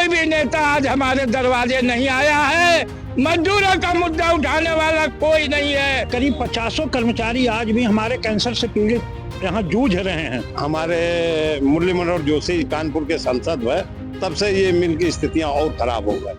कोई भी नेता आज हमारे दरवाजे नहीं आया है। मजदूरों का मुद्दा उठाने वाला कोई नहीं है। करीब 50 कर्मचारी आज भी हमारे कैंसर से पीड़ित यहाँ जूझ रहे हैं। हमारे मुरली मनोहर जोशी कानपुर के सांसद है, तब से ये मिल की स्थितियां और खराब हो गई।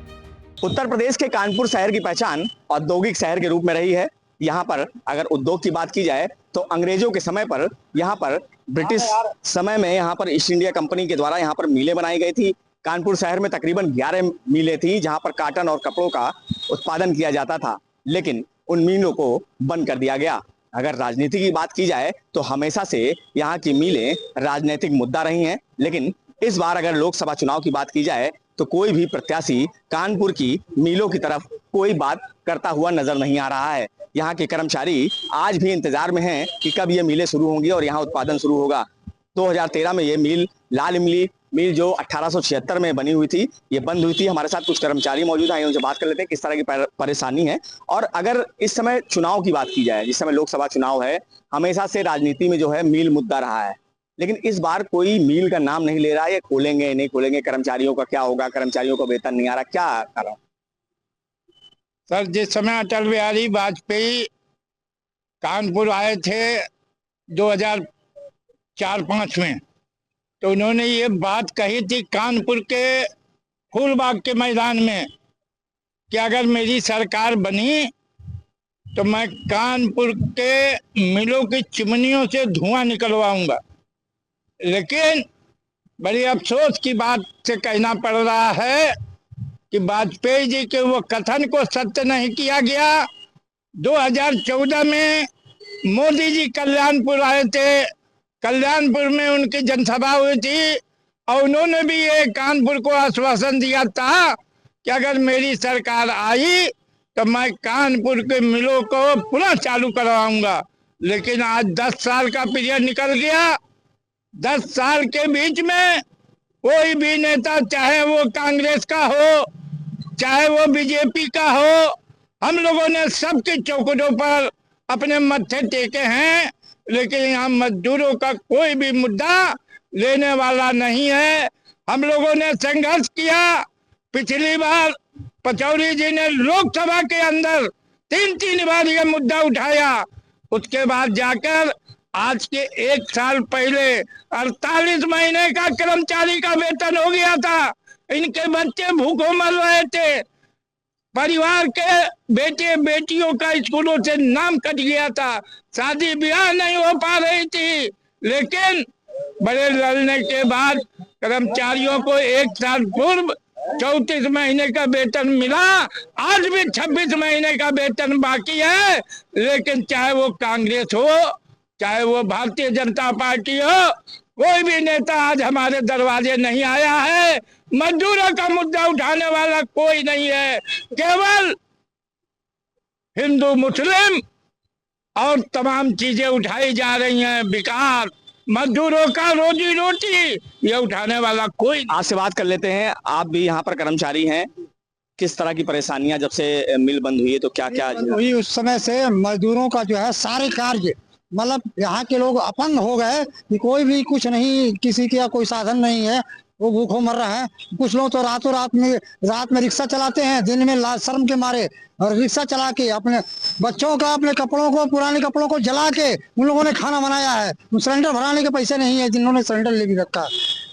उत्तर प्रदेश के कानपुर शहर की पहचान औद्योगिक शहर के रूप में रही है। यहाँ पर अगर उद्योग की बात की जाए तो अंग्रेजों के समय पर यहाँ पर ब्रिटिश समय में यहाँ पर ईस्ट इंडिया कंपनी के द्वारा यहाँ पर मिलें बनाई गई थी। कानपुर शहर में तकरीबन 11 मिलें थी जहाँ पर काटन और कपड़ों का उत्पादन किया जाता था, लेकिन उन मिलों को बंद कर दिया गया। अगर राजनीति की बात की जाए तो हमेशा से यहाँ की मिलें राजनीतिक मुद्दा रही हैं, लेकिन इस बार अगर लोकसभा चुनाव की बात की जाए तो कोई भी प्रत्याशी कानपुर की मिलों की तरफ कोई बात करता हुआ नजर नहीं आ रहा है। यहाँ के कर्मचारी आज भी इंतजार में हैं कि कब ये मिलें शुरू होंगी और यहाँ उत्पादन शुरू होगा। 2013 में ये मिल लाल इमली मिल जो 1876 में बनी हुई थी, ये बंद हुई थी। हमारे साथ कुछ कर्मचारी मौजूद हैं, उनसे बात कर लेते हैं किस तरह की परेशानी है। और अगर इस समय चुनाव की बात की जाए, जिस समय लोकसभा चुनाव है, हमेशा से राजनीति में जो है मिल मुद्दा रहा है, लेकिन इस बार कोई मिल का नाम नहीं ले रहा है। ये खोलेंगे नहीं खोलेंगे, कर्मचारियों का क्या होगा, कर्मचारियों को वेतन नहीं आ रहा, क्या कारण? सर, जिस समय अटल बिहारी वाजपेयी कानपुर आए थे 2004-05 में, तो उन्होंने ये बात कही थी कानपुर के फूलबाग के मैदान में कि अगर मेरी सरकार बनी तो मैं कानपुर के मिलों की चिमनियों से धुआं निकलवाऊंगा। लेकिन बड़ी अफसोस की बात से कहना पड़ रहा है कि वाजपेयी जी के वो कथन को सत्य नहीं किया गया। 2014 में मोदी जी कल्याणपुर आए थे, कल्याणपुर में उनकी जनसभा हुई थी और उन्होंने भी ये कानपुर को आश्वासन दिया था कि अगर मेरी सरकार आई तो मैं कानपुर के मिलों को पुनः चालू करवाऊंगा। लेकिन आज 10 साल का पीरियड निकल गया। 10 साल के बीच में कोई भी नेता, चाहे वो कांग्रेस का हो चाहे वो बीजेपी का हो, हम लोगों ने सबके चौखटों पर अपने मत्थे टेके हैं, लेकिन यहाँ मजदूरों का कोई भी मुद्दा लेने वाला नहीं है। हम लोगों ने संघर्ष किया। पिछली बार पचौरी जी ने लोकसभा के अंदर 3 बार यह मुद्दा उठाया। उसके बाद जाकर आज के 1 साल पहले 48 महीने का कर्मचारी का वेतन हो गया था। इनके बच्चे भूखों मर रहे थे, परिवार के बेटे बेटियों का स्कूलों से नाम कट गया था, शादी ब्याह नहीं हो पा रही थी। लेकिन बड़े लड़ने के बाद कर्मचारियों को 1 साल पूर्व 34 महीने का वेतन मिला। आज भी 26 महीने का वेतन बाकी है। लेकिन चाहे वो कांग्रेस हो चाहे वो भारतीय जनता पार्टी हो, कोई भी नेता आज हमारे दरवाजे नहीं आया है। मजदूरों का मुद्दा उठाने वाला कोई नहीं है। केवल हिंदू मुस्लिम और तमाम चीजें उठाई जा रही हैं। विकास, मजदूरों का रोजी रोटी, ये उठाने वाला कोई। आज से बात कर लेते हैं, आप भी यहाँ पर कर्मचारी हैं, किस तरह की परेशानियां जब से मिल बंद हुई है तो क्या क्या हुई? उस समय से मजदूरों का जो है सारे कार्य, मतलब यहाँ के लोग अपंग हो गए कि कोई भी कुछ नहीं, किसी का कोई साधन नहीं है, वो भूखों मर रहे हैं। कुछ लोग तो रातों रात में रिक्शा चलाते हैं, दिन में लाज शर्म के मारे, और रिक्शा चला के अपने बच्चों का, अपने कपड़ों को, पुराने कपड़ों को जला के उन लोगों ने खाना बनाया है। सिलेंडर भराने के पैसे नहीं है, जिन्होंने सिलेंडर ले भी रखा है।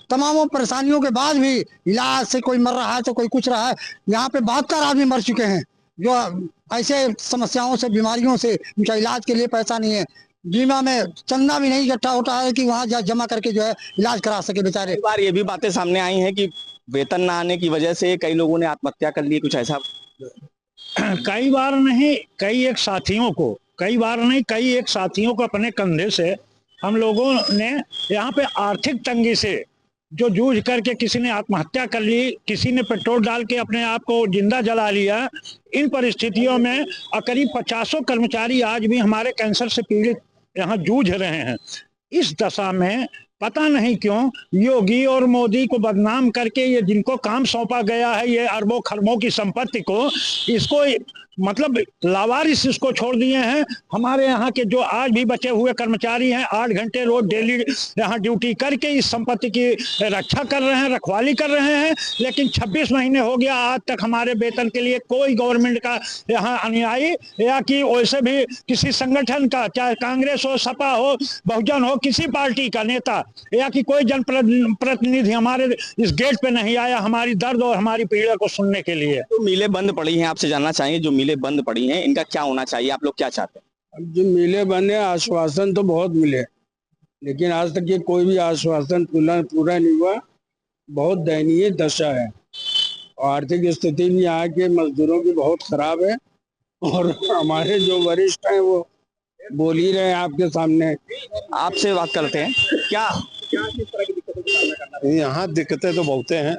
तमाम परेशानियों के बाद भी इलाज से कोई मर रहा है तो कोई कुछ रहा है। यहाँ पे 72 आदमी मर चुके हैं जो ऐसे समस्याओं से, बीमारियों से, उनका इलाज के लिए पैसा नहीं है। बीमा में चंदा भी नहीं इकट्ठा होता है कि वहाँ जमा करके जो है इलाज करा सके बेचारे। एक बार ये भी बातें सामने आई हैं कि वेतन न आने की वजह से कई लोगों ने आत्महत्या कर ली, कुछ ऐसा? कई बार नहीं, कई एक साथियों को अपने कंधे से हम लोगों ने यहाँ पे आर्थिक तंगी से जो जूझ करके किसी ने आत्महत्या कर ली, किसी ने पेट्रोल डाल के अपने आप को जिंदा जला लिया। इन परिस्थितियों में करीब 50 कर्मचारी आज भी हमारे कैंसर से पीड़ित यहाँ जूझ रहे हैं। इस दशा में पता नहीं क्यों योगी और मोदी को बदनाम करके ये जिनको काम सौंपा गया है, ये अरबों खरबों की संपत्ति को, इसको मतलब लावारिस इसको छोड़ दिए हैं। हमारे यहाँ के जो आज भी बचे हुए कर्मचारी हैं 8 घंटे रोज डेली यहाँ ड्यूटी करके इस संपत्ति की रक्षा कर रहे हैं, रखवाली कर रहे हैं, लेकिन 26 महीने हो गया आज तक हमारे वेतन के लिए कोई गवर्नमेंट का यहाँ अनुयायी या कि वैसे भी किसी संगठन का, चाहे कांग्रेस हो, सपा हो, बहुजन हो, किसी पार्टी का नेता या कि कोई जनप्रतिनिधि हमारे इस गेट पे नहीं आया हमारी दर्द और हमारी पीड़ा को सुनने के लिए। तो मिलें बंद पड़ी हैं, आपसे जानना चाहेंगे जो मिलें बंद पड़ी हैं इनका क्या होना चाहिए, आप लोग क्या चाहते हैं? अब जो मिले बने आश्वासन तो बहुत मिले, लेकिन आज तक ये कोई भी आश्वासन पूरा नहीं हुआ। बहुत दयनीय दशा है और आर्थिक स्थिति भी यहाँ के मजदूरों की बहुत खराब है और हमारे जो वरिष्ठ हैं वो बोल ही रहे हैं आपके सामने। आपसे बात करते हैं, क्या यहाँ दिक्कतें तो बहुत हैं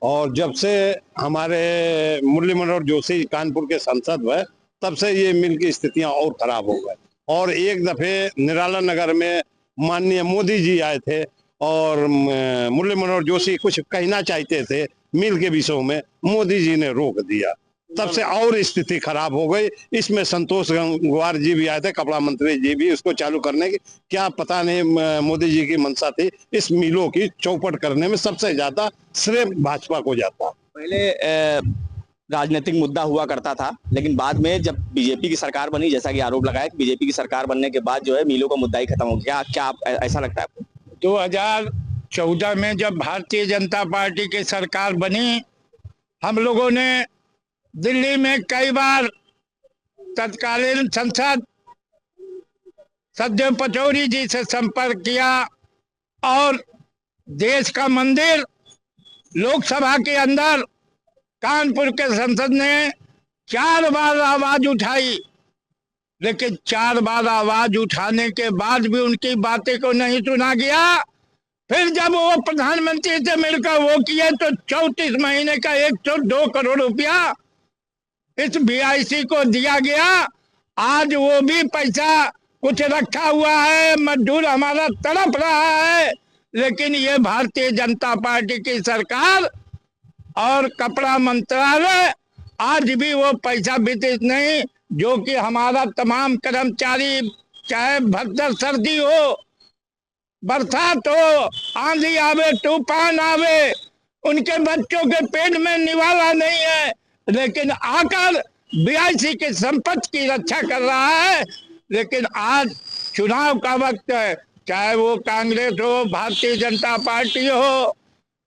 और जब से हमारे मुरली मनोहर जोशी कानपुर के सांसद हुए तब से ये मिल की स्थितियां और खराब हो गए। और एक दफे निराला नगर में माननीय मोदी जी आए थे और मुरली मनोहर जोशी कुछ कहना चाहते थे मिल के विषयों में, मोदी जी ने रोक दिया, तब से और स्थिति खराब हो गई। इसमें संतोष गंगवार जी भी आए थे, कपड़ा मंत्री जी भी, उसको चालू करने की क्या पता नहीं मोदी जी की मंशा थी। इस मिलों की चौपट करने में सबसे ज्यादा श्रेय भाजपा को जाता। पहले राजनीतिक मुद्दा हुआ करता था, लेकिन बाद में जब बीजेपी की सरकार बनी, जैसा कि आरोप लगाया कि बीजेपी की सरकार बनने के बाद जो है मिलों का मुद्दा ही खत्म हो गया, क्या ऐसा लगता है आपको? 2014 में जब भारतीय जनता पार्टी की सरकार बनी, हम लोगों ने दिल्ली में कई बार तत्कालीन सांसद सदैव पचौरी जी से संपर्क किया और देश का मंदिर लोकसभा के अंदर कानपुर के संसद ने 4 बार आवाज उठाई, लेकिन 4 बार आवाज उठाने के बाद भी उनकी बातें को नहीं सुना गया। फिर जब वो प्रधानमंत्री से मिलकर वो किए तो 34 महीने का 102 करोड़ रुपया इस BIC को दिया गया। आज वो भी पैसा कुछ रखा हुआ है, मजदूर हमारा तड़प रहा है, लेकिन ये भारतीय जनता पार्टी की सरकार और कपड़ा मंत्रालय आज भी वो पैसा वितरित नहीं, जो कि हमारा तमाम कर्मचारी, चाहे भद्र सर्दी हो, बरसात हो, आंधी आवे, तूफान आवे, उनके बच्चों के पेट में निवाला नहीं है, लेकिन आकर BIC की संपत्ति की रक्षा कर रहा है। लेकिन आज चुनाव का वक्त है, चाहे वो कांग्रेस हो, भारतीय जनता पार्टी हो,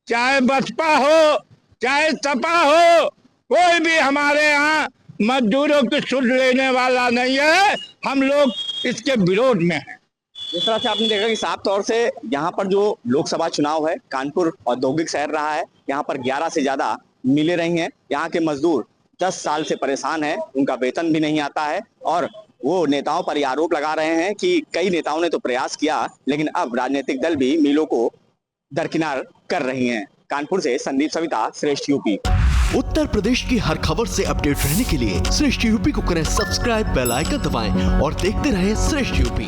चाहे बसपा हो, चाहे सपा हो, कोई भी हमारे यहाँ मजदूरों की सुध लेने वाला नहीं है। हम लोग इसके विरोध में हैं। जिस तरह से आपने देखा कि साफ तौर से यहाँ पर जो लोकसभा चुनाव है, कानपुर औद्योगिक शहर रहा है, यहाँ पर 11 से ज्यादा मिलें रही हैं। यहाँ के मजदूर 10 साल से परेशान हैं, उनका वेतन भी नहीं आता है और वो नेताओं पर यह आरोप लगा रहे हैं कि कई नेताओं ने तो प्रयास किया, लेकिन अब राजनीतिक दल भी मिलों को दरकिनार कर रही हैं। कानपुर से संदीप सविता, श्रेष्ठ यूपी। उत्तर प्रदेश की हर खबर से अपडेट रहने के लिए श्रेष्ठ यूपी को करें सब्सक्राइब, बेल आइकन दबाएं और देखते रहें श्रेष्ठ यूपी।